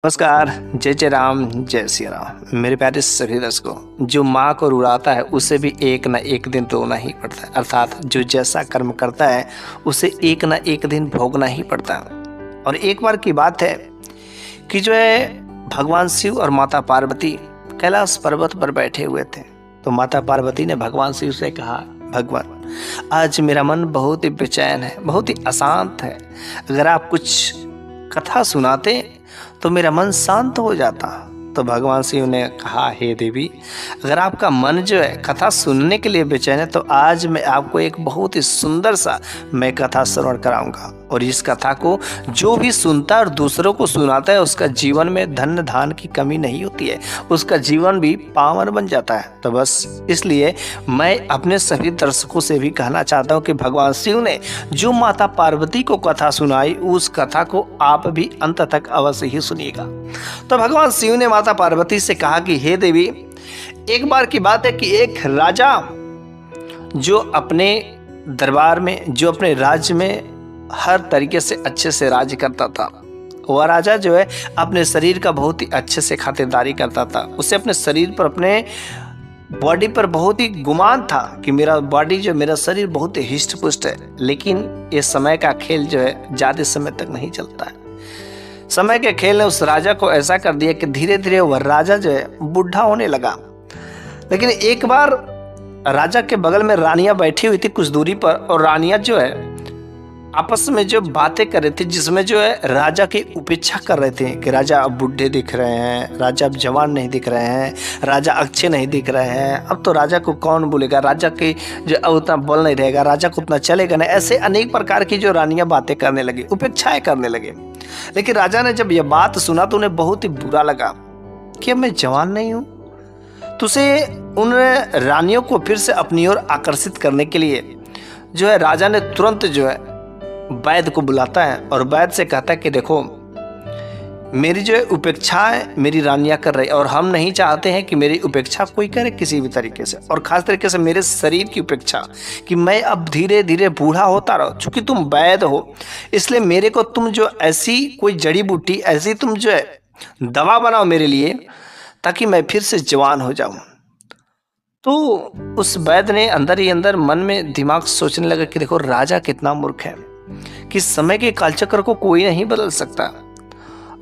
नमस्कार। जय जय राम, जय सिया राम। मेरे प्यारे सभी दर्शकों, जो माँ को रुलाता है उसे भी एक न एक दिन रोना ही पड़ता है, अर्थात जो जैसा कर्म करता है उसे एक न एक दिन भोगना ही पड़ता है। और एक बार की बात है कि जो है भगवान शिव और माता पार्वती कैलाश पर्वत पर बैठे हुए थे। तो माता पार्वती ने भगवान शिव से कहा, भगवान आज मेरा मन बहुत ही बेचैन है, बहुत ही अशांत है, अगर आप कुछ कथा सुनाते तो मेरा मन शांत हो जाता। तो भगवान शिव ने कहा, हे देवी, अगर आपका मन जो है कथा सुनने के लिए बेचैन है तो आज मैं आपको एक बहुत ही सुंदर सा मैं कथा श्रवण कराऊंगा। और इस कथा को जो भी सुनता है और दूसरों को सुनाता है उसका जीवन में धन धान की कमी नहीं होती है, उसका जीवन भी पावन बन जाता है। तो बस इसलिए मैं अपने सभी दर्शकों से भी कहना चाहता हूँ कि भगवान शिव ने जो माता पार्वती को कथा सुनाई उस कथा को आप भी अंत तक अवश्य ही सुनिएगा। तो भगवान शिव ने माता पार्वती से कहा कि हे देवी, एक बार की बात है कि एक राजा जो अपने दरबार में, जो अपने राज्य में हर तरीके से अच्छे से राज करता था, वह राजा जो है अपने शरीर का बहुत ही अच्छे से खातिरदारी करता था। उसे अपने शरीर पर, अपने बॉडी पर बहुत ही गुमान था कि मेरा बॉडी जो, मेरा शरीर बहुत ही हिष्ट पुष्ट है। लेकिन ये समय का खेल जो है ज़्यादा समय तक नहीं चलता है। समय के खेल ने उस राजा को ऐसा कर दिया कि धीरे धीरे वह राजा जो है बूढ़ा होने लगा। लेकिन एक बार राजा के बगल में रानियां बैठी हुई थी कुछ दूरी पर, और रानियां जो है आपस में जो बातें कर रही थी, जिसमें जो है राजा की उपेक्षा कर रहे थे कि राजा अब बूढ़े दिख रहे हैं, राजा अब जवान नहीं दिख रहे हैं, राजा अच्छे नहीं दिख रहे हैं, अब तो राजा को कौन बोलेगा, राजा के जो अब उतना बल नहीं रहेगा, राजा को उतना चलेगा नहीं। ऐसे अनेक प्रकार की जो रानियां बातें करने लगी, उपेक्षाएं करने लगे। लेकिन राजा ने जब यह बात सुना तो उन्हें बहुत ही बुरा लगा कि अब मैं जवान नहीं हूँ। तो उसे उन रानियों को फिर से अपनी ओर आकर्षित करने के लिए जो है राजा ने तुरंत जो है वैद्य को बुलाता है और वैद्य से कहता है कि देखो, मेरी जो है उपेक्षाएं मेरी रानियां कर रही, और हम नहीं चाहते हैं कि मेरी उपेक्षा कोई करे किसी भी तरीके से, और खास तरीके से मेरे शरीर की उपेक्षा, कि मैं अब धीरे धीरे बूढ़ा होता रहो। चूंकि तुम वैद्य हो इसलिए मेरे को तुम जो ऐसी कोई जड़ी बूटी, ऐसी तुम जो है दवा बनाओ मेरे लिए, ताकि मैं फिर से जवान हो जाऊं। तो उस वैद्य ने अंदर ही अंदर मन में दिमाग सोचने लगा कि देखो राजा कितना मूर्ख है कि समय के कालचक्र को कोई नहीं बदल सकता,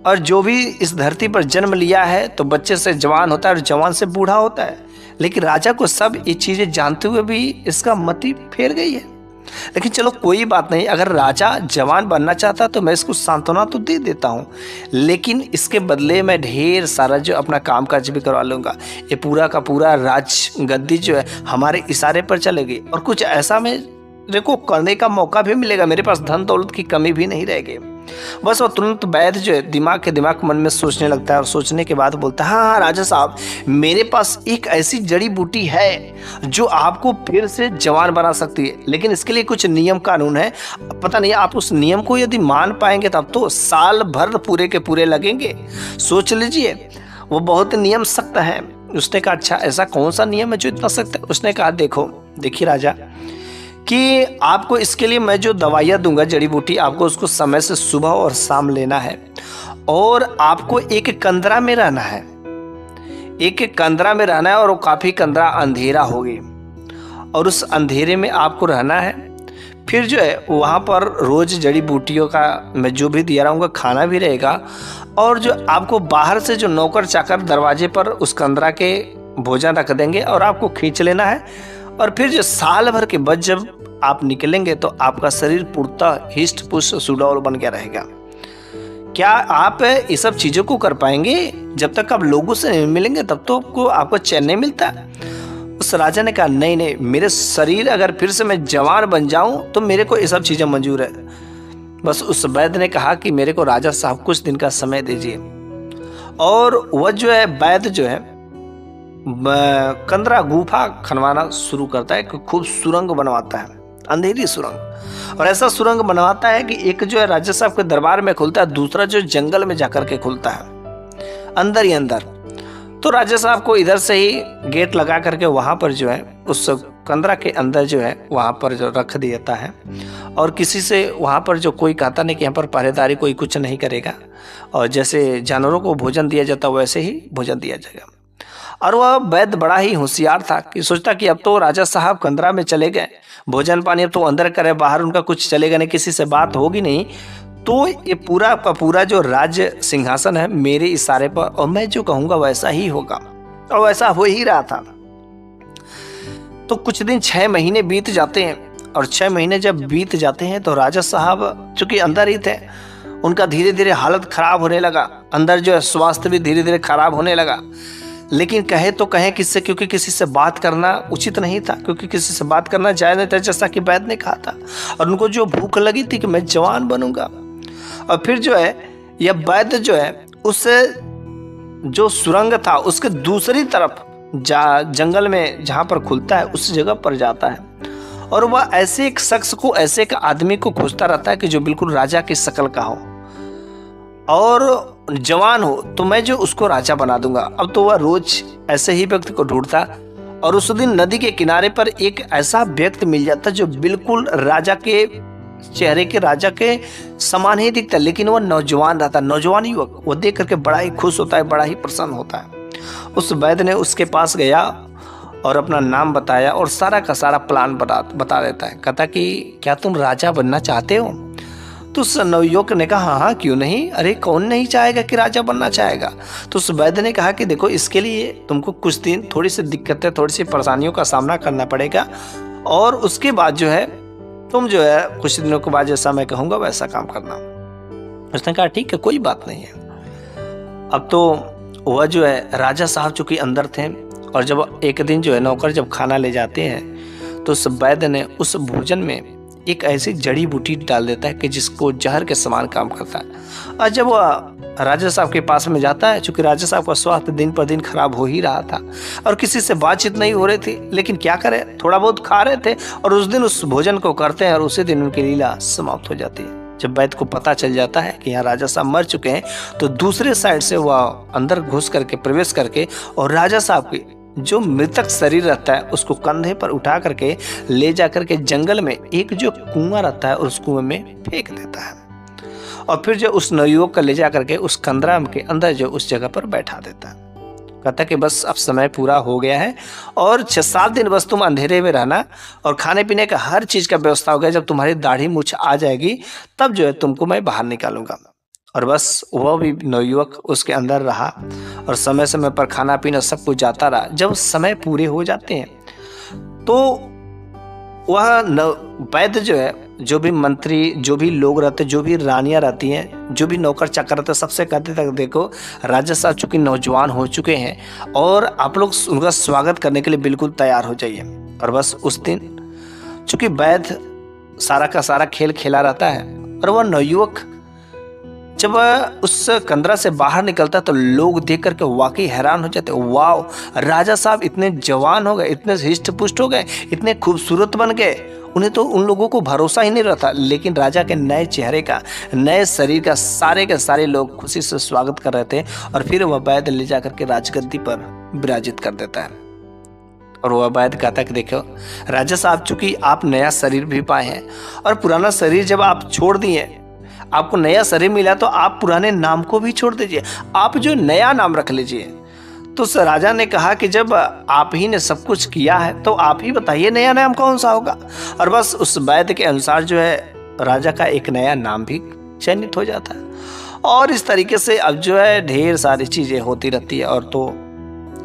और जो भी इस धरती पर जन्म लिया है तो बच्चे से जवान होता है और जवान से बूढ़ा होता है। लेकिन राजा को सब ये चीजें जानते हुए भी इसका मति फेर गई है। लेकिन चलो कोई बात नहीं, अगर राजा जवान बनना चाहता तो मैं इसको सांत्वना तो दे देता हूँ, लेकिन इसके बदले मैं ढेर सारा जो अपना काम काज भी करवा लूँगा। ये पूरा का पूरा राज गद्दी जो है हमारे इशारे पर चलेगी, और कुछ ऐसा मेरे को करने का मौका भी मिलेगा, मेरे पास धन दौलत की कमी भी नहीं रहेगी। बस वो तुरंत वैद्य जो है दिमाग मन में सोचने लगता है, और सोचने के बाद बोलता है, हाँ राजा साहब, मेरे पास एक ऐसी जड़ी बूटी है जो आपको फिर से जवान बना सकती है। लेकिन इसके लिए कुछ नियम कानून है, पता नहीं आप उस नियम को यदि मान पाएंगे तब तो साल भर पूरे के पूरे लगेंगे। सोच लीजिए, वो बहुत नियम सख्त है। उसने कहा, अच्छा ऐसा कौन सा नियम है जो इतना सख्त है? उसने कहा, देखिए राजा, कि आपको इसके लिए मैं जो दवाइयाँ दूंगा, जड़ी बूटी, आपको उसको समय से सुबह और शाम लेना है, और आपको एक कंदरा में रहना है, एक कंदरा में रहना है, और वो काफ़ी कंदरा अंधेरा होगी, और उस अंधेरे में आपको रहना है। फिर जो है वहाँ पर रोज़ जड़ी बूटियों का मैं जो भी दिया रहूँगा, खाना भी रहेगा, और जो आपको बाहर से जो नौकर चाकर दरवाजे पर उस कंदरा के भोजन रख देंगे, और आपको खींच लेना है। और फिर जो साल भर के बाद जब आप निकलेंगे तो आपका शरीर पूर्णतः हिष्ट पुष्ट सुडौल बन गया रहेगा। क्या आप ये सब चीज़ों को कर पाएंगे? जब तक आप लोगों से नहीं मिलेंगे तब तो आपको चैन नहीं मिलता। उस राजा ने कहा, नहीं, मेरे शरीर अगर फिर से मैं जवान बन जाऊं तो मेरे को ये सब चीज़ें मंजूर है। बस उस वैद्य ने कहा कि मेरे को राजा साहब कुछ दिन का समय दीजिए। और वह जो है वैद्य जो है कंदरा गुफा खनवाना शुरू करता है, खूब सुरंग बनवाता है, अंधेरी सुरंग। और ऐसा सुरंग बनवाता है कि एक जो है राजा साहब के दरबार में खुलता है, दूसरा जो जंगल में जाकर के खुलता है, अंदर ही अंदर। तो राजा साहब को इधर से ही गेट लगा करके वहाँ पर जो है उस कंदरा के अंदर जो है वहाँ पर जो रख देता है, और किसी से वहाँ पर जो कोई कहता नहीं कि यहाँ पर पहरेदारी कोई कुछ नहीं करेगा, और जैसे जानवरों को भोजन दिया जाता वैसे ही भोजन दिया जाएगा। और वह वैद बड़ा ही होशियार था कि सोचता कि अब तो राजा साहब कंदरा में चले गए, भोजन पानी अब तो अंदर करे, बाहर उनका कुछ चलेगा नहीं, किसी से बात होगी नहीं, तो ये पूरा का पूरा जो राज्य सिंहासन है मेरे इशारे पर, और मैं जो कहूँगा वैसा ही होगा। और वैसा हो ही रहा था। तो कुछ दिन 6 महीने बीत जाते हैं, और 6 महीने जब बीत जाते हैं तो राजा साहब चूंकि अंदर ही थे, उनका धीरे धीरे हालत खराब होने लगा, अंदर जो है स्वास्थ्य भी धीरे धीरे खराब होने लगा। लेकिन कहे तो कहें किससे, क्योंकि किसी से बात करना उचित नहीं था, क्योंकि किसी से बात करना जायज़ नहीं था, जैसा कि वैद्य ने कहा था। और उनको जो भूख लगी थी कि मैं जवान बनूंगा। और फिर जो है यह वैद्य जो है उस जो सुरंग था उसके दूसरी तरफ जंगल में जहाँ पर खुलता है उस जगह पर जाता है, और वह ऐसे एक शख्स को, ऐसे एक आदमी को खोजता रहता है कि जो बिल्कुल राजा की शक्ल का हो और जवान हो, तो मैं जो उसको राजा बना दूंगा। अब तो वह रोज ऐसे ही व्यक्ति को ढूंढता, और उस दिन नदी के किनारे पर एक ऐसा व्यक्ति मिल जाता जो बिल्कुल राजा के चेहरे के, राजा के समान ही दिखता, लेकिन वह नौजवान रहता, नौजवान युवक। वो देख करके बड़ा ही खुश होता है, बड़ा ही प्रसन्न होता है। उस वैद्य ने उसके पास गया और अपना नाम बताया और सारा का सारा प्लान बता देता है। कहता कि क्या तुम राजा बनना चाहते हो? तो उस नवयुवक ने कहा हाँ क्यों नहीं, अरे कौन नहीं चाहेगा कि राजा बनना चाहेगा। तो उस वैद्य ने कहा कि देखो इसके लिए तुमको कुछ दिन थोड़ी सी दिक्कतें, थोड़ी सी परेशानियों का सामना करना पड़ेगा, और उसके बाद जो है तुम जो है कुछ दिनों के बाद जैसा मैं कहूँगा वैसा काम करना। उसने कहा ठीक है कोई बात नहीं है। अब तो वह जो है राजा साहब चूंकि अंदर थे, और जब एक दिन जो है नौकर जब खाना ले जाते हैं तो उस वैद्य ने उस भोजन में एक ऐसी जड़ी बूटी डाल देता है कि जिसको जहर के समान काम करता है। और जब वह राजा साहब के पास में जाता है, चूंकि राजा साहब का स्वास्थ्य दिन पर दिन खराब हो ही रहा था और किसी से बातचीत नहीं हो रही थी, लेकिन क्या करें, थोड़ा बहुत खा रहे थे, और उस दिन उस भोजन को करते हैं और उसी दिन उनकी लीला समाप्त हो जाती है। जब वैद्य को पता चल जाता है कि यहाँ राजा साहब मर चुके हैं, तो दूसरे साइड से वह अंदर घुस करके, प्रवेश करके, और राजा साहब की जो मृतक शरीर रहता है उसको कंधे पर उठा करके ले जा करके जंगल में एक जो कुआं रहता है उस कुएं में फेंक देता है, और फिर जो उस नवयुवक को ले जा करके उस कंदरा के अंदर जो उस जगह पर बैठा देता है। कहता कि बस अब समय पूरा हो गया है, और 6-7 दिन बस तुम अंधेरे में रहना, और खाने पीने का हर चीज़ का व्यवस्था हो गया। जब तुम्हारी दाढ़ी मूछ आ जाएगी तब जो है तुमको मैं बाहर निकालूंगा। और बस वह भी नवयुवक उसके अंदर रहा, और समय समय पर खाना पीना सब कुछ जाता रहा। जब समय पूरे हो जाते हैं तो वह वैद्य जो है, जो भी मंत्री, जो भी लोग रहते, जो भी रानियां रहती हैं, जो भी नौकर चाकर रहते, सबसे कहते तक देखो राजा साहब चूंकि नौजवान हो चुके हैं और आप लोग उनका स्वागत करने के लिए बिल्कुल तैयार हो जाइए। और बस उस दिन चूंकि वैद्य सारा का सारा खेल खेला रहता है, और वह नवयुवक जब उस कंदरा से बाहर निकलता तो लोग देख करके वाकई हैरान हो जाते, वाह राजा साहब इतने जवान हो गए, इतने हिष्ट पुष्ट हो गए, इतने खूबसूरत बन गए। उन्हें तो उन लोगों को भरोसा ही नहीं रहता, लेकिन राजा के नए चेहरे का, नए शरीर का सारे के सारे लोग खुशी से स्वागत कर रहे थे। और फिर वह वैद्य ले जा करके राजगद्दी पर विराजित कर देता है, और वह वैद्य कहता कि देखो राजा साहब चूंकि आप नया शरीर भी पाए हैं, और पुराना शरीर जब आप छोड़ दिए, आपको नया शरीर मिला, तो आप पुराने नाम को भी छोड़ दीजिए, आप जो नया नाम रख लीजिए। तो उस राजा ने कहा कि जब आप ही ने सब कुछ किया है तो आप ही बताइए नया नाम कौन सा होगा। और बस उस वैद्य के अनुसार जो है राजा का एक नया नाम भी चयनित हो जाता है, और इस तरीके से अब जो है ढेर सारी चीज़ें होती रहती है। और तो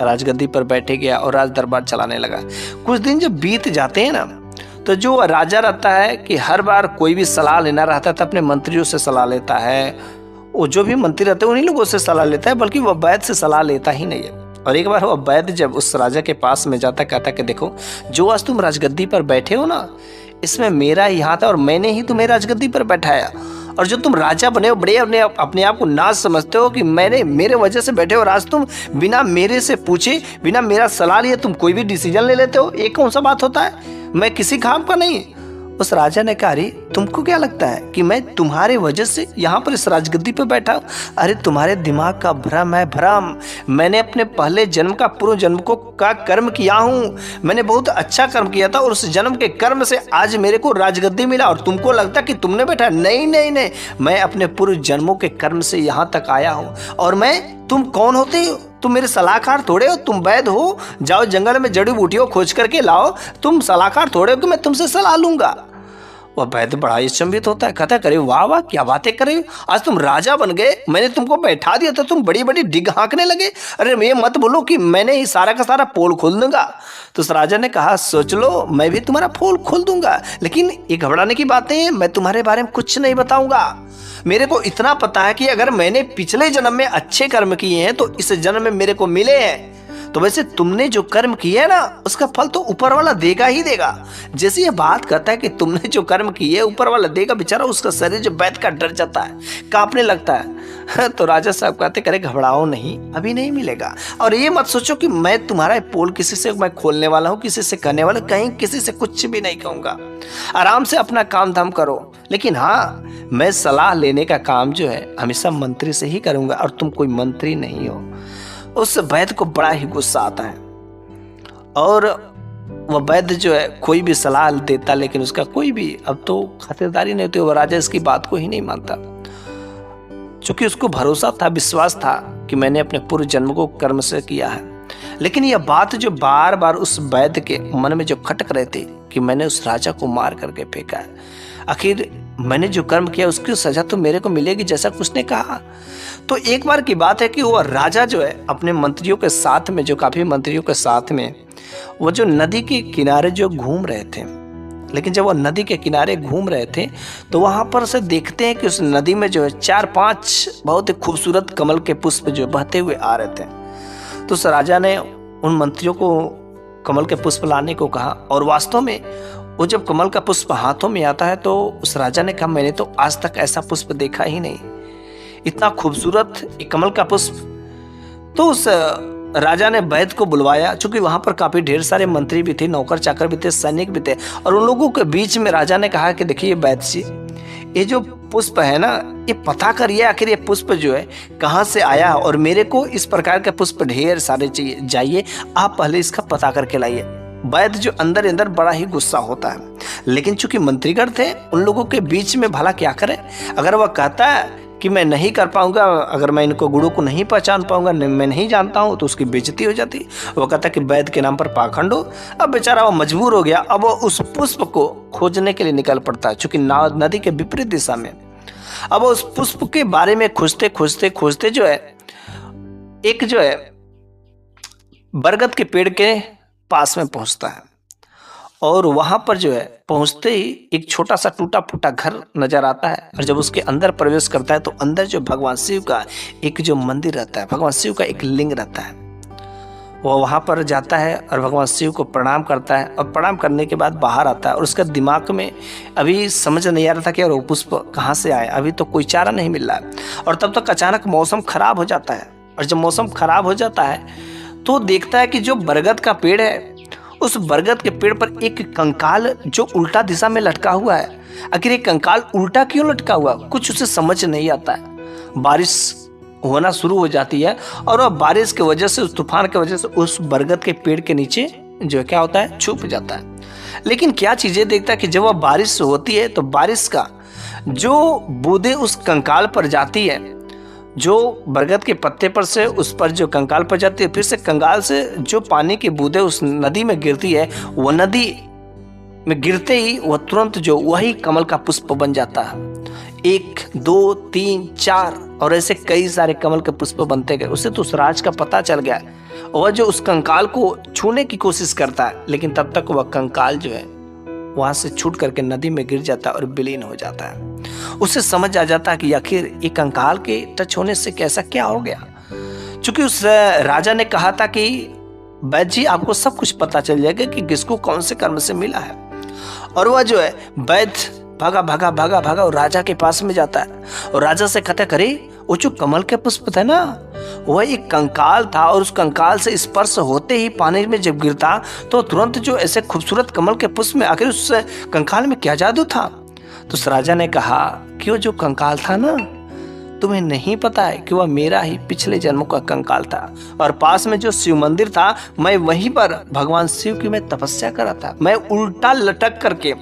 राजगद्दी पर बैठे गया और राज दरबार चलाने लगा। कुछ दिन जब बीत जाते हैं ना, तो जो राजा रहता है कि हर बार कोई भी सलाह लेना रहता है तो अपने मंत्रियों से सलाह लेता है, वो जो भी मंत्री रहते हैं उन्हीं लोगों से सलाह लेता है, बल्कि वह वैद्य से सलाह लेता ही नहीं है। और एक बार वह वैद्य जब उस राजा के पास में जाता, कहता कि देखो जो आज तुम राजगद्दी पर बैठे हो ना, इसमें मेरा ही हाथ है, और मैंने ही तुम्हें राजगद्दी पर बैठाया। और जो तुम राजा बने हो, बड़े अपने आप को नाज समझते हो कि मेरे वजह से बैठे हो, और आज तुम बिना मेरे से पूछे, बिना मेरा सलाह लिए तुम कोई भी डिसीजन ले लेते हो। ये कौन सा बात होता है? मैं किसी काम का नहीं, उस राजा ने कहा, अरे तुमको क्या लगता है कि मैं तुम्हारे वजह से यहाँ पर इस राजगद्दी पर बैठा हूँ? अरे तुम्हारे दिमाग का भ्रम है भ्रम। मैंने अपने पहले जन्म का पूर्व जन्म को का कर्म किया हूँ। मैंने बहुत अच्छा कर्म किया था और उस जन्म के कर्म से आज मेरे को राजगद्दी मिला और तुमको लगता कि तुमने बैठा। नहीं नहीं नहीं, मैं अपने पूर्व जन्मों के कर्म से यहाँ तक आया हूँ। और तुम कौन होते हो? तुम मेरे सलाहकार थोड़े हो, तुम वैद्य हो। जाओ जंगल में जड़ी बूटियों खोज करके लाओ। तुम सलाहकार थोड़े हो कि मैं तुमसे सलाह लूंगा। वह वैद्य बड़ा अचंभित होता है, कहता है, करे वाह वाह, क्या बातें करे, आज तुम राजा बन गए, मैंने तुमको बैठा दिया तो तुम बड़ी बड़ी डिग हाँकने लगे। अरे ये मत बोलो कि मैंने ही सारा का सारा पोल खोल दूंगा। तो उस राजा ने कहा, सोच लो, मैं भी तुम्हारा पोल खोल दूंगा, लेकिन ये घबराने की बातें हैं, मैं तुम्हारे बारे में कुछ नहीं बताऊंगा। मेरे को इतना पता है कि अगर मैंने पिछले जन्म में अच्छे कर्म किए हैं तो इस जन्म में मेरे को मिले हैं। तो वैसे तुमने जो कर्म किए है ना, उसका फल तो ऊपर वाला देगा ही देगा। जैसे ये बात करता है कि तुमने जो कर्म किए ऊपर वाला देगा, बेचारा उसका शरीर जो वैद्य का डर जाता है, कांपने लगता है। तो राजा साहब कहते, करे घबराओ नहीं, अभी नहीं मिलेगा। और ये मत सोचो कि मैं तुम्हारा पोल किसी से मैं खोलने वाला हूँ, किसी से करने वाला, कहीं किसी से कुछ भी नहीं कहूंगा। आराम से अपना काम धाम करो। लेकिन हाँ, मैं सलाह लेने का काम जो है हमेशा मंत्री से ही करूंगा और तुम कोई मंत्री नहीं हो। उस वैद्य को बड़ा ही गुस्सा आता है और वह वैद्य जो है कोई भी सलाह देता, लेकिन उसका कोई भी अब तो खातिरदारी नहीं होती। वह राजा इसकी बात को ही नहीं मानता, क्योंकि उसको भरोसा था, विश्वास था कि मैंने अपने पूर्व जन्म को कर्म से किया है। लेकिन यह बात जो बार बार उस वैद्य के मन में जो खटक रहे थे कि मैंने उस राजा को मार करके फेंका है, आखिर मैंने जो कर्म किया उसकी सजा तो मेरे को मिलेगी, जैसा उसने कहा। तो एक बार की बात है कि वो राजा जो है अपने मंत्रियों के साथ में, जो काफी मंत्रियों के साथ में, वो जो नदी के किनारे जो घूम रहे थे। लेकिन जब वो नदी के किनारे घूम रहे थे तो वहां पर से देखते हैं कि उस नदी में जो है 4-5 बहुत ही खूबसूरत कमल के पुष्प जो बहते हुए आ रहे थे। तो उस राजा ने उन मंत्रियों को कमल के पुष्प लाने को कहा और वास्तव में वो जब कमल का पुष्प हाथों में आता है तो उस राजा ने कहा, मैंने तो आज तक ऐसा पुष्प देखा ही नहीं, इतना खूबसूरत एक कमल का पुष्प। तो उस राजा ने वैद्य को बुलवाया, चूंकि वहां पर काफी ढेर सारे मंत्री भी थे, नौकर चाकर भी थे, सैनिक भी थे, और उन लोगों के बीच में राजा ने कहा कि देखिए वैद्य जी, ये जो पुष्प है ना, ये पता करिए आखिर ये पुष्प जो है कहाँ से आया, और मेरे को इस प्रकार के पुष्प ढेर सारे चाहिए, जाइए आप पहले इसका पता करके लाइए। वैद्य जो अंदर अंदर बड़ा ही गुस्सा होता है, लेकिन चूंकि मंत्रीगण थे, उन लोगों के बीच में भला क्या करे। अगर वह कहता है कि मैं नहीं कर पाऊंगा, अगर मैं इनको गुरु को नहीं पहचान पाऊंगा, मैं नहीं जानता हूं, तो उसकी बेइज्जती हो जाती। वो कहता कि वैद्य के नाम पर पाखंड हो। अब बेचारा वो मजबूर हो गया, अब वो उस पुष्प को खोजने के लिए निकल पड़ता है, चूंकि नदी के विपरीत दिशा में। अब उस पुष्प के बारे में खोजते खोजते खोजते जो है एक जो है बरगद के पेड़ के पास में पहुंचता है, और वहां पर जो है पहुंचते ही एक छोटा सा टूटा फूटा घर नजर आता है। और जब उसके अंदर प्रवेश करता है तो अंदर जो भगवान शिव का एक जो मंदिर रहता है, भगवान शिव का एक लिंग रहता है, वो वहां पर जाता है और भगवान शिव को प्रणाम करता है। और प्रणाम करने के बाद बाहर आता है और उसका दिमाग में अभी समझ नहीं आ रहा था कि वो पुष्प कहाँ से आए, अभी तो कोई चारा नहीं मिल रहा है। और तब तक अचानक मौसम खराब हो जाता है, और जब मौसम खराब हो जाता है तो देखता है कि जो बरगद का पेड़ है, उस बरगद के पेड़ पर एक कंकाल जो उल्टा दिशा में लटका हुआ है। आखिर ये कंकाल उल्टा क्यों लटका हुआ, कुछ उसे समझ नहीं आता है। बारिश होना शुरू हो जाती है और वह बारिश की वजह से, उस तूफान की वजह से उस बरगद के पेड़ के नीचे जो क्या होता है, छुप जाता है। लेकिन क्या चीजें देखता है कि जब वह बारिश होती है तो बारिश का जो बूंदें उस कंकाल पर जाती है, जो बरगद के पत्ते पर से उस पर जो कंकाल पर जाती है, फिर से कंकाल से जो पानी की बूंदें उस नदी में गिरती है, वह नदी में गिरते ही वह तुरंत जो वही कमल का पुष्प बन जाता है। 1 2 3 4 और ऐसे कई सारे कमल के पुष्प बनते गए। उसे तो उस राज का पता चल गया, और जो उस कंकाल को छूने की कोशिश करता है, लेकिन तब तक वह कंकाल जो है वहां से छूट करके नदी में गिर जाता है और विलीन हो जाता है। उसे समझ आ जाता है कि आखिर ये कंकाल के टच होने से कैसा क्या हो गया। चूंकि उस राजा ने कहा था कि वैद्य जी आपको सब कुछ पता चल जाएगा कि किसको कौन से कर्म से मिला है। और वह जो है वैद्य भागा भागा भागा भागा और राजा के पास में जाता है और राजा से कहता करे, वो जो कमल के पुष्प थे ना, वह एक कंकाल था और उस कंकाल से स्पर्श होते ही पानी में जब गिरता तो तुरंत जो ऐसे खूबसूरत कमल के पुष्प में आखिर उस कंकाल में क्या जादू था। तो उस राजा ने कहा कि वो जो कंकाल था ना, तुम्हें नहीं पता है कि वह मेरा ही पिछले जन्मों का कंकाल था और पास में जो शिव मंदिर था मैं वहीं पर भगवान शिव की मैं तपस्या कर रहा था। मैं उल्टा लटक करके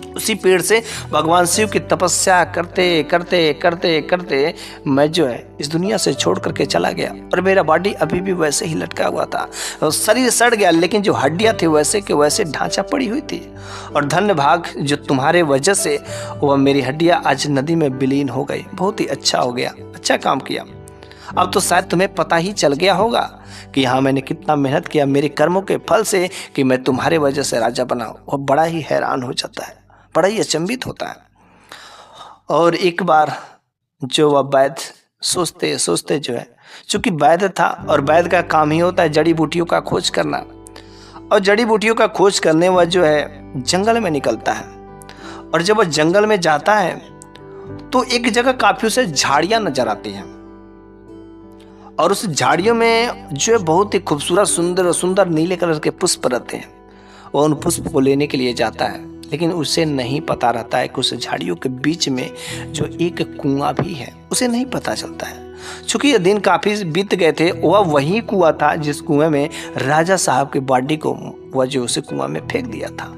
उसी पेड़ से भगवान शिव की तपस्या करते करते करते करते मैं जो है इस दुनिया से छोड़ करके चला गया और मेरा बॉडी अभी भी वैसे ही लटका हुआ था और शरीर सड़ गया, लेकिन जो हड्डियां थी वैसे के वैसे ढांचा पड़ी हुई थी। और धन्य भाग जो तुम्हारे वजह से वह मेरी हड्डियां आज नदी में विलीन हो गई। बहुत ही अच्छा हो गया, अच्छा काम किया। अब तो शायद तुम्हें पता ही चल गया होगा कि हाँ मैंने कितना मेहनत किया मेरे कर्मों के फल से कि मैं तुम्हारे वजह से राजा बना। वह बड़ा ही हैरान हो जाता है, बड़ा ही अचंभित होता है। और एक बार जो वह वैद्य सोचते सोचते जो है, चूंकि वैद्य था और वैद्य का काम ही होता है जड़ी बूटियों का खोज करना, और जड़ी बूटियों का खोज करने वह जो है जंगल में निकलता है। और जब वह जंगल में जाता है तो एक जगह काफी उसे झाड़ियां नजर आती हैं और उस झाड़ियों में जो है बहुत ही खूबसूरत सुंदर सुंदर नीले कलर के पुष्प रहते हैं। वह उन पुष्प को लेने के लिए जाता है, लेकिन उसे नहीं पता रहता है कि उस झाड़ियों के बीच में जो एक कुआं भी है उसे नहीं पता चलता है। चूंकि ये दिन काफी बीत गए थे, वह वही कुआं था जिस कुएं में राजा साहब की बॉडी को वह जो उसे कुआं में फेंक दिया था।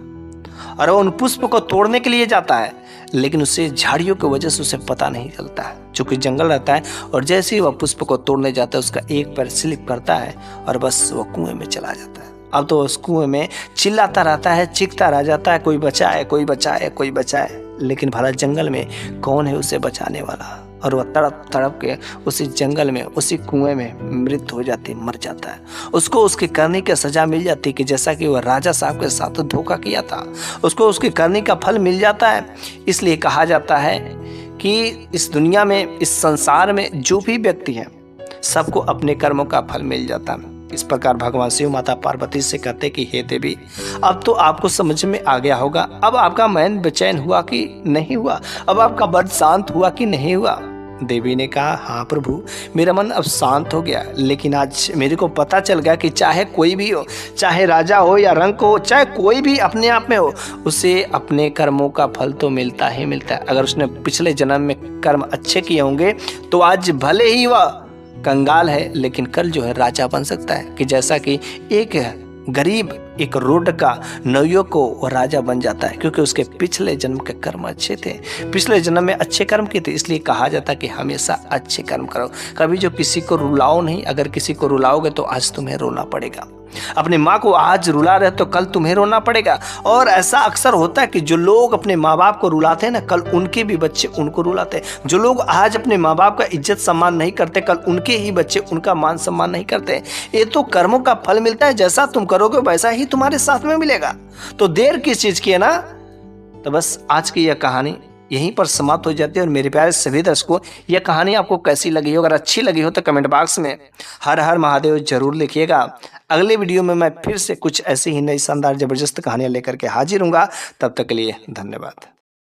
और वह उन पुष्प को तोड़ने के लिए जाता है, लेकिन उसे झाड़ियों की वजह से उसे पता नहीं चलता है, चूंकि जंगल रहता है। और जैसे ही वह पुष्प को तोड़ने जाता है उसका एक पैर स्लिप करता है और बस वह कुएं में चला जाता है। अब तो उस कुएं में चिल्लाता रहता है, चीखता रह जाता है, कोई बचाए कोई बचाए कोई बचाए। लेकिन भला जंगल में कौन है उसे बचाने वाला। और वह तड़प तड़प के उसी जंगल में उसी कुएं में मृत हो जाती, मर जाता है। उसको उसकी करनी की सजा मिल जाती कि जैसा कि वह राजा साहब के साथ धोखा किया था, उसको उसकी करनी का फल मिल जाता है। इसलिए कहा जाता है कि इस दुनिया में, इस संसार में जो भी व्यक्ति है सबको अपने कर्मों का फल मिल जाता है। इस प्रकार भगवान शिव माता पार्वती से कहते कि हे देवी, अब तो आपको समझ में आ गया होगा, अब आपका मन बेचैन हुआ कि नहीं हुआ, अब आपका मन शांत हुआ कि नहीं हुआ। देवी ने कहा हाँ प्रभु, मेरा मन अब शांत हो गया, लेकिन आज मेरे को पता चल गया कि चाहे कोई भी हो, चाहे राजा हो या रंक हो, चाहे कोई भी अपने आप में हो, उसे अपने कर्मों का फल तो मिलता ही मिलता है। अगर उसने पिछले जन्म में कर्म अच्छे किए होंगे तो आज भले ही वह कंगाल है, लेकिन कल जो है राजा बन सकता है। कि जैसा कि एक गरीब एक रोड का नवयुवक को वो राजा बन जाता है, क्योंकि उसके पिछले जन्म के कर्म अच्छे थे, पिछले जन्म में अच्छे कर्म किए थे। इसलिए कहा जाता है कि हमेशा अच्छे कर्म करो, कभी जो किसी को रुलाओ नहीं। अगर किसी को रुलाओगे तो आज तुम्हें रोना पड़ेगा। अपनी माँ को आज रुला रहे तो कल तुम्हें रोना पड़ेगा। और ऐसा अक्सर होता है कि जो लोग अपने माँ बाप को रुलाते हैं ना, कल उनके भी बच्चे उनको रुलाते हैं। जो लोग आज अपने माँ बाप का इज्जत सम्मान नहीं करते, कल उनके ही बच्चे उनका मान सम्मान नहीं करते। ये तो कर्मों का फल मिलता है, जैसा तुम करोगे वैसा ही तुम्हारे साथ में मिलेगा। तो देर किस चीज की है ना। तो बस आज की यह कहानी यहीं पर समाप्त हो जाती है। और मेरे प्यारे सभी दर्शकों, यह कहानी आपको कैसी लगी हो, अगर अच्छी लगी हो तो कमेंट बॉक्स में हर हर महादेव जरूर लिखिएगा। अगले वीडियो में मैं फिर से कुछ ऐसी ही नई शानदार जबरदस्त कहानियां लेकर के हाजिर हूँगा। तब तक के लिए धन्यवाद।